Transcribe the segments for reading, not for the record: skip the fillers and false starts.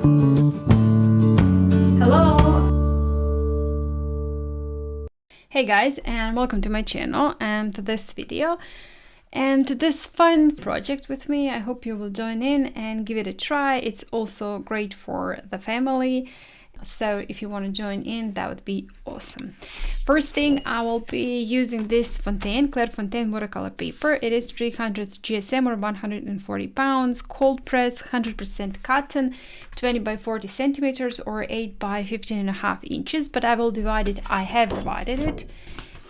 Hey guys, and welcome to my channel and to this video and to this fun project with me. I hope you will join in and give it a try. It's also great for the family, so if you want to join in, that would be awesome. First thing, I will be using this Clairefontaine watercolor paper. It is 300 GSM or 140 pounds, cold press, 100% cotton, 20 by 40 centimeters or 8 by 15.5 inches, but I will divide it, I have divided it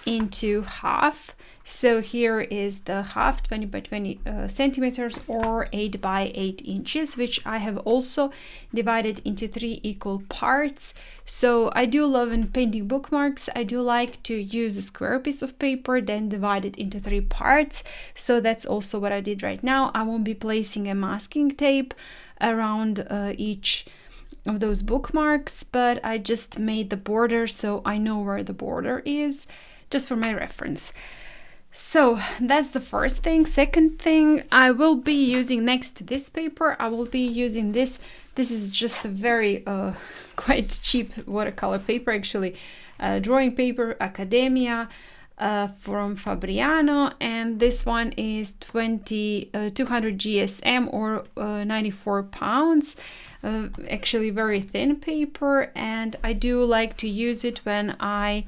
into half. So here is the half, 20 by 20 centimeters or 8 by 8 inches, which I have also divided into 3 equal parts. So I do love in painting bookmarks, I do like to use a square piece of paper, then divide it into 3 parts. So that's also what I did right now. I won't be placing a masking tape around each of those bookmarks, but I just made the border so I know where the border is, just for my reference. So that's the first thing. Second thing, I will be using next to this paper, I will be using this. This is just a very quite cheap watercolor paper, actually, drawing paper, Academia, from Fabriano, and this one is 200 GSM or 94 pounds. Actually very thin paper, and I do like to use it when I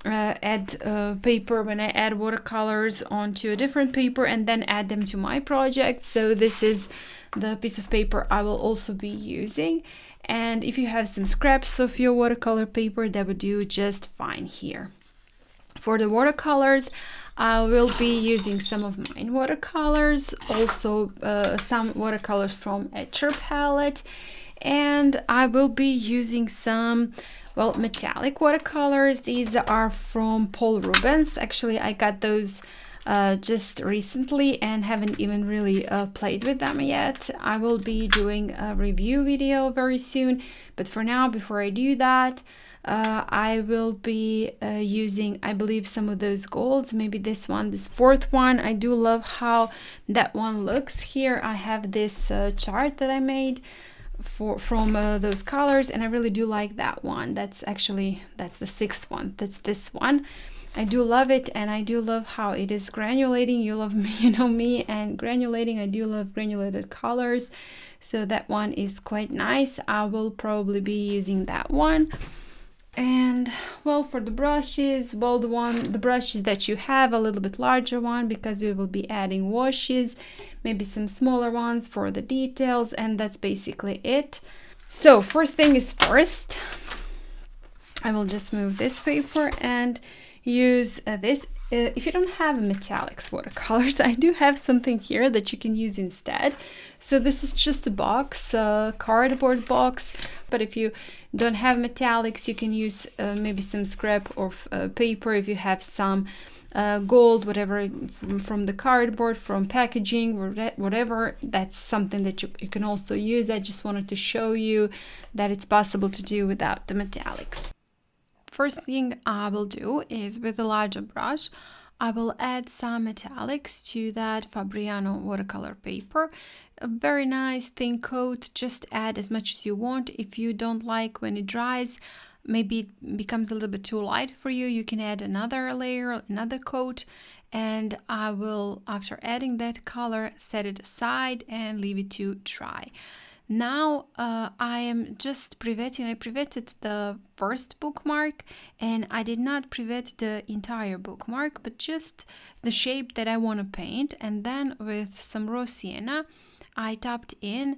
add paper, when I add watercolors onto a different paper and then add them to my project. So this is the piece of paper I will also be using, and if you have some scraps of your watercolor paper, that would do just fine here. For the watercolors, I will be using some of mine watercolors, also some watercolors from Etchr palette, and I will be using some metallic watercolors. These are from Rubens. Actually, I got those just recently and haven't even really played with them yet. I will be doing a review video very soon, but for now, before I do that, I will be using, I believe, some of those golds, maybe this one, this fourth one. I do love how that one looks. Here I have this chart that I made from those colors, and I really do like that one. That's the sixth one. That's this one. I do love it, and I do love how it is granulating. You love me, you know me, and granulating. I do love granulated colors, so that one is quite nice. I will probably be using that one. And well, for the brushes, well, the brushes that you have, a little bit larger one, because we will be adding washes, maybe some smaller ones for the details, and that's basically it. So first thing is first, I will just move this paper and use this. If you don't have metallics watercolors, I do have something here that you can use instead. So this is just a box, cardboard box, but if you don't have metallics, you can use maybe some scrap of paper. If you have some gold, whatever, from the cardboard, from packaging, or whatever, that's something that you can also use. I just wanted to show you that it's possible to do without the metallics. First thing I will do is, with a larger brush, I will add some metallics to that Fabriano watercolor paper. A very nice thin coat, just add as much as you want. If you don't like when it dries, maybe it becomes a little bit too light for you, you can add another layer, another coat, and I will, after adding that color, set it aside and leave it to dry. Now I am just privetting. I privetted the first bookmark, and I did not privet the entire bookmark, but just the shape that I want to paint. And then with some raw sienna, I tapped in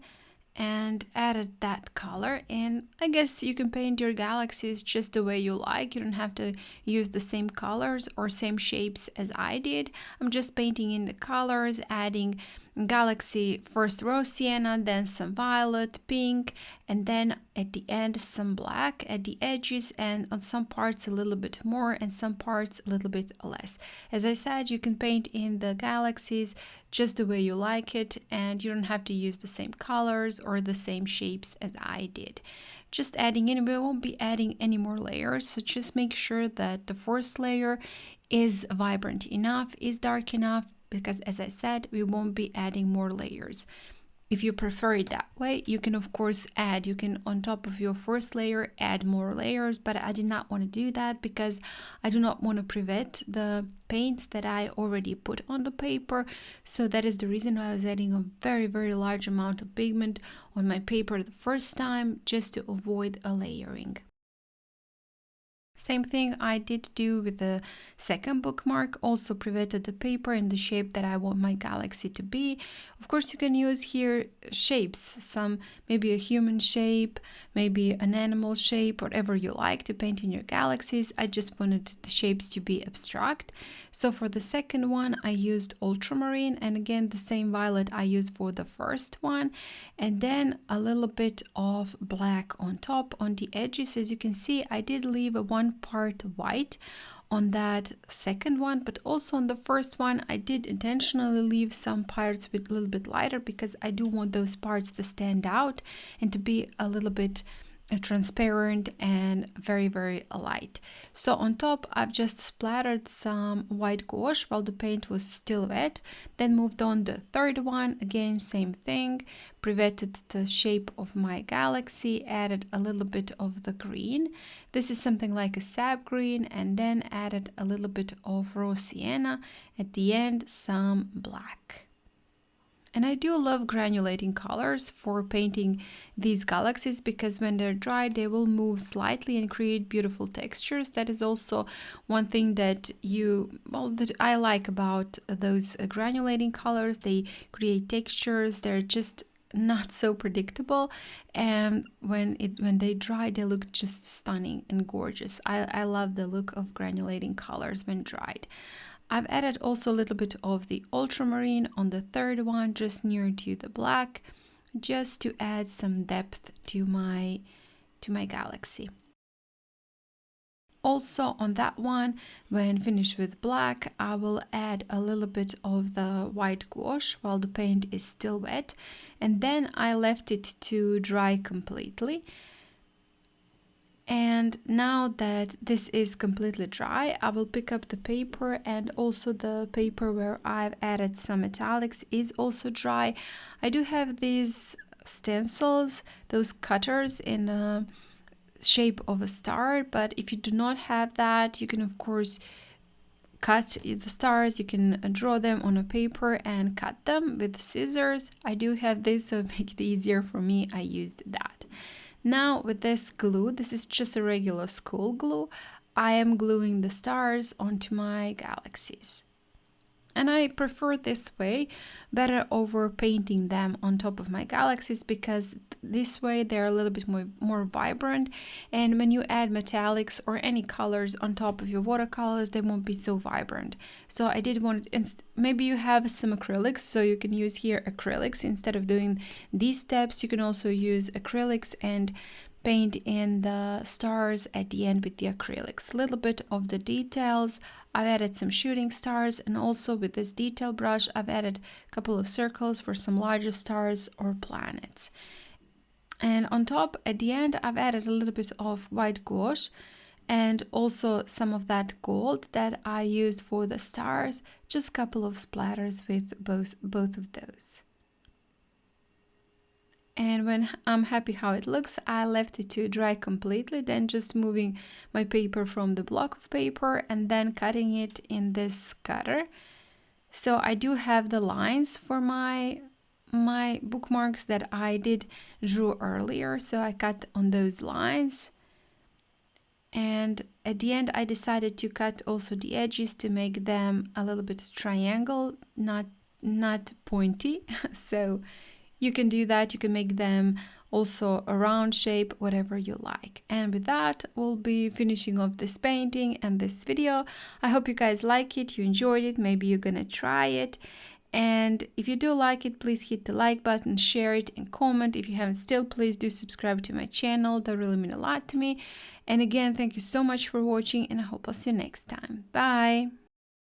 and added that color. And I guess you can paint your galaxies just the way you like. You don't have to use the same colors or same shapes as I did. I'm just painting in the colors, adding galaxy, first raw sienna, then some violet, pink, and then at the end some black at the edges, and on some parts a little bit more and some parts a little bit less. As I said, you can paint in the galaxies just the way you like it, and you don't have to use the same colors or the same shapes as I did. Just adding in, we won't be adding any more layers, so just make sure that the first layer is vibrant enough, is dark enough, because as I said, we won't be adding more layers. If you prefer it that way, you can of course add, you can on top of your first layer add more layers, but I did not want to do that because I do not want to prevent the paints that I already put on the paper. So that is the reason why I was adding a very large amount of pigment on my paper the first time, just to avoid a layering. Same thing I did do with the second bookmark, also prevented the paper in the shape that I want my galaxy to be. Of course, you can use here shapes, some maybe a human shape, maybe an animal shape, whatever you like to paint in your galaxies. I just wanted the shapes to be abstract. So for the second one, I used ultramarine, and again, the same violet I used for the first one, and then a little bit of black on top on the edges. As you can see, I did leave a one part white on that second one, but also on the first one I did intentionally leave some parts with a little bit lighter because I do want those parts to stand out and to be a little bit transparent and very light. So on top I've just splattered some white gouache while the paint was still wet, then moved on the third one, again same thing, prevented the shape of my galaxy, added a little bit of the green, this is something like a sap green, and then added a little bit of raw sienna, at the end some black. And I do love granulating colors for painting these galaxies because when they're dry, they will move slightly and create beautiful textures. That is also one thing that that I like about those granulating colors. They create textures. They're just not so predictable, and when they dry, they look just stunning and gorgeous. I love the look of granulating colors when dried. I've added also a little bit of the ultramarine on the third one, just near to the black, just to add some depth to my galaxy. Also on that one, when finished with black, I will add a little bit of the white gouache while the paint is still wet, and then I left it to dry completely. And now that this is completely dry, I will pick up the paper, and also the paper where I've added some metallics is also dry. I do have these stencils, those cutters in a shape of a star, but if you do not have that, you can of course cut the stars. You can draw them on a paper and cut them with scissors. I do have this, so make it easier for me, I used that. Now with this glue, this is just a regular school glue, I am gluing the stars onto my galaxies. And I prefer this way better over painting them on top of my galaxies, because this way they're a little bit more vibrant, and when you add metallics or any colors on top of your watercolors, they won't be so vibrant. So I did want, maybe you have some acrylics, so you can use here acrylics instead of doing these steps. You can also use acrylics and paint in the stars at the end with the acrylics. A little bit of the details, I've added some shooting stars, and also with this detail brush I've added a couple of circles for some larger stars or planets. And on top at the end I've added a little bit of white gouache and also some of that gold that I used for the stars, just a couple of splatters with both of those. And when I'm happy how it looks, I left it to dry completely, then just moving my paper from the block of paper and then cutting it in this cutter. So I do have the lines for my bookmarks that I did draw earlier, so I cut on those lines. And at the end I decided to cut also the edges to make them a little bit triangle, not pointy. So you can do that, you can make them also a round shape, whatever you like. And with that, we'll be finishing off this painting and this video. I hope you guys like it, you enjoyed it, maybe you're gonna try it. And if you do like it, please hit the like button, share it, and comment. If you haven't still, please do subscribe to my channel, that really means a lot to me. And again, thank you so much for watching, and I hope I'll see you next time. Bye!